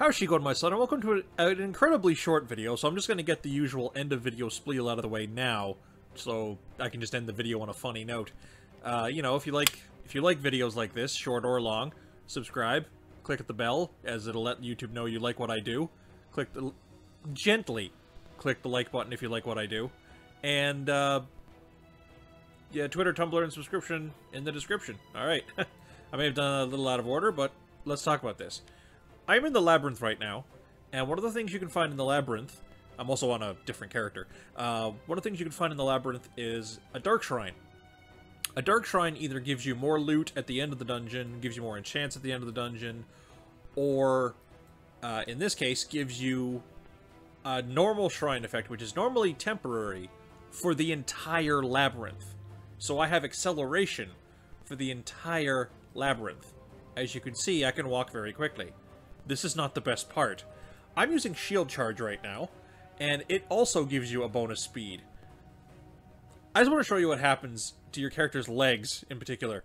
How's she going, my son? And welcome to an incredibly short video, so I'm just going to get the usual end-of-video spiel out of the way now, so I can just end the video on a funny note. You know, if you like videos like this, short or long, subscribe, click at the bell, as it'll let YouTube know you like what I do. Gently click the like button if you like what I do. And, yeah, Twitter, Tumblr, and subscription in the description. Alright. I may have done a little out of order, but let's talk about this. I'm in the Labyrinth right now, and one of the things you can find in the Labyrinth... I'm also on a different character. One of the things you can find in the Labyrinth is a Dark Shrine. A Dark Shrine either gives you more loot at the end of the dungeon, gives you more enchants at the end of the dungeon, or, in this case, gives you a normal shrine effect, which is normally temporary, for the entire Labyrinth. So I have acceleration for the entire Labyrinth. As you can see, I can walk very quickly. This is not the best part. I'm using Shield Charge right now, and it also gives you a bonus speed. I just want to show you what happens to your character's legs, in particular.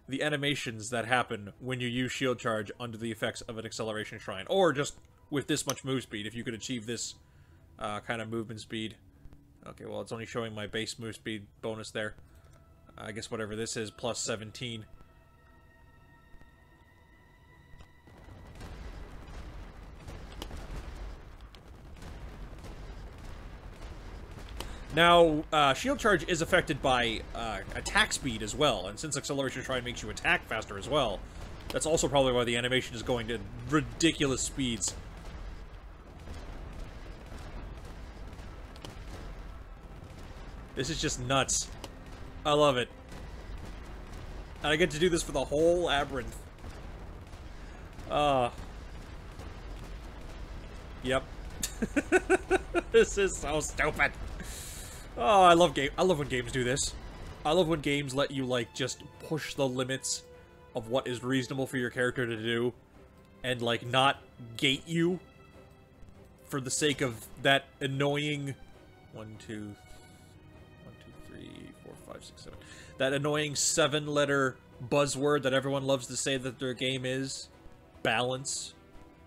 The animations that happen when you use Shield Charge under the effects of an Acceleration Shrine. Or just with this much move speed, if you could achieve this kind of movement speed. Okay, well, it's only showing my base move speed bonus there. I guess whatever this is, plus 17. Now, Shield Charge is affected by attack speed as well, and since Acceleration Shrine makes you attack faster as well, that's also probably why the animation is going to ridiculous speeds. This is just nuts. I love it. And I get to do this for the whole Labyrinth. Yep. This is so stupid. Oh, I love when games do this. I love when games let you, like, just push the limits of what is reasonable for your character to do, and, like, not gate you for the sake of that annoying... 1, 2, 3, 4, 5, 6, 7... That annoying 7-letter buzzword that everyone loves to say that their game is. Balance.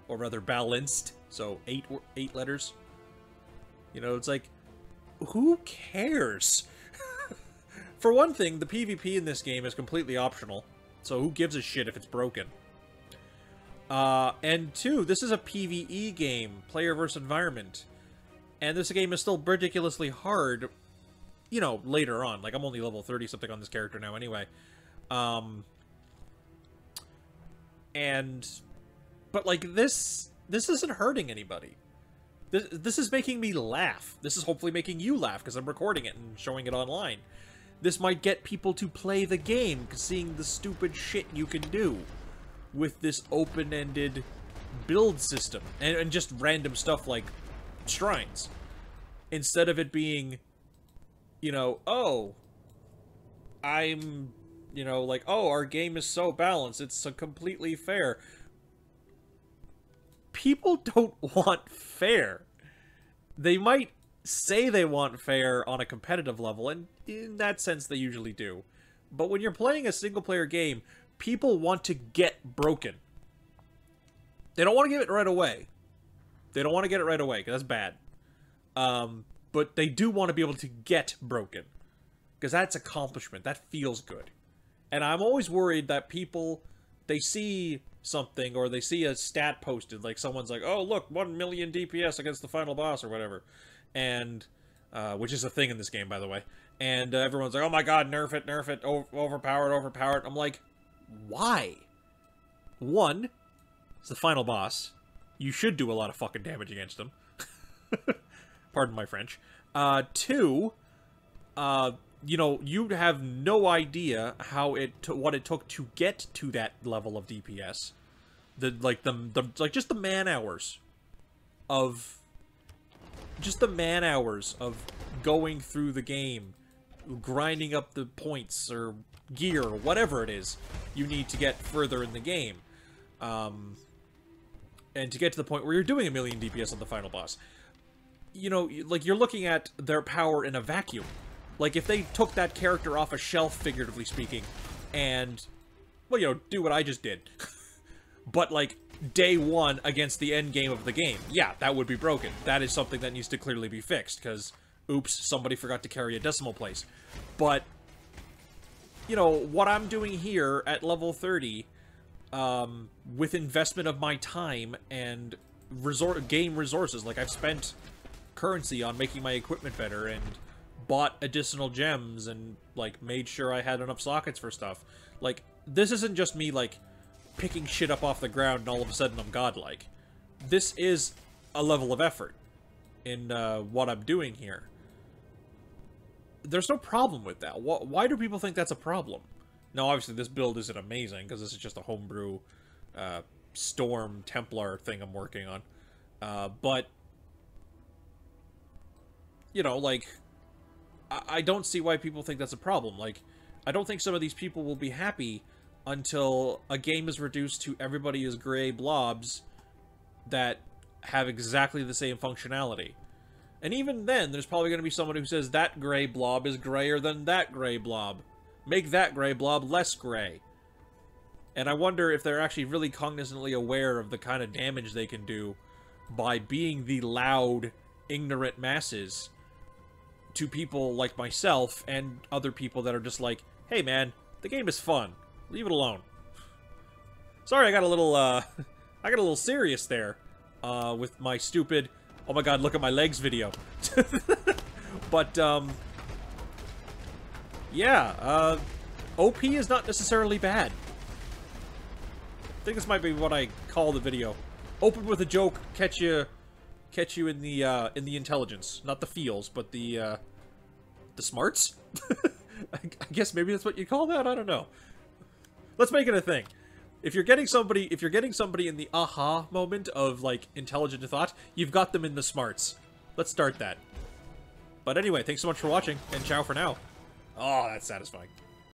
Or rather, balanced. So, 8 letters. You know, it's like... Who cares? For one thing, the PvP in this game is completely optional, so who gives a shit if it's broken? And two, this is a PvE game, player versus environment, and this game is still ridiculously hard, you know, later on. Like, I'm only level 30-something on this character now anyway. But, like, this isn't hurting anybody. This is making me laugh. This is hopefully making you laugh, because I'm recording it and showing it online. This might get people to play the game, seeing the stupid shit you can do with this open-ended build system. And just random stuff like shrines. Instead of it being, you know, oh, I'm, you know, like, oh, our game is so balanced, it's so completely fair. People don't want fair. They might say they want fair on a competitive level, and in that sense they usually do. But when you're playing a single-player game, people want to get broken. They don't want to get it right away. They don't want to get it right away, because that's bad. But they do want to be able to get broken. Because that's accomplishment. That feels good. And I'm always worried that people, they see something, or they see a stat posted, like someone's like, oh look, 1 million DPS against the final boss or whatever, and which is a thing in this game, by the way, and everyone's like, oh my god, nerf it, overpowered. I'm like, why? One, it's the final boss. You should do a lot of fucking damage against him. Pardon my French. Two, you know, you have no idea how what it took to get to that level of DPS. Like just the man hours of going through the game, grinding up the points or gear or whatever it is you need to get further in the game, and to get to the point where you're doing 1 million DPS on the final boss. You know, like, you're looking at their power in a vacuum. Like, if they took that character off a shelf, figuratively speaking, and, well, you know, do what I just did. But, like, day one against the end game of the game. Yeah, that would be broken. That is something that needs to clearly be fixed, because, oops, somebody forgot to carry a decimal place. But, you know, what I'm doing here at level 30, with investment of my time and game resources, like, I've spent currency on making my equipment better, and bought additional gems, and, like, made sure I had enough sockets for stuff. Like, this isn't just me, like, picking shit up off the ground and all of a sudden I'm godlike. This is a level of effort in what I'm doing here. There's no problem with that. Why do people think that's a problem? Now, obviously, this build isn't amazing, because this is just a homebrew Storm Templar thing I'm working on. But, you know, like, I don't see why people think that's a problem. Like, I don't think some of these people will be happy until a game is reduced to everybody is gray blobs that have exactly the same functionality. And even then, there's probably going to be someone who says that gray blob is grayer than that gray blob. Make that gray blob less gray. And I wonder if they're actually really cognizantly aware of the kind of damage they can do by being the loud, ignorant masses to people like myself and other people that are just like, hey man, the game is fun. Leave it alone. Sorry, I got a little serious there, with my stupid, oh my god, look at my legs video. But, yeah, OP is not necessarily bad. I think this might be what I call the video. Open with a joke, catch you in the intelligence. Not the feels, but the smarts? I guess maybe that's what you call that? I don't know. Let's make it a thing. If you're getting somebody in the aha moment of, like, intelligent thought, you've got them in the smarts. Let's start that. But anyway, thanks so much for watching, and ciao for now. Oh, that's satisfying.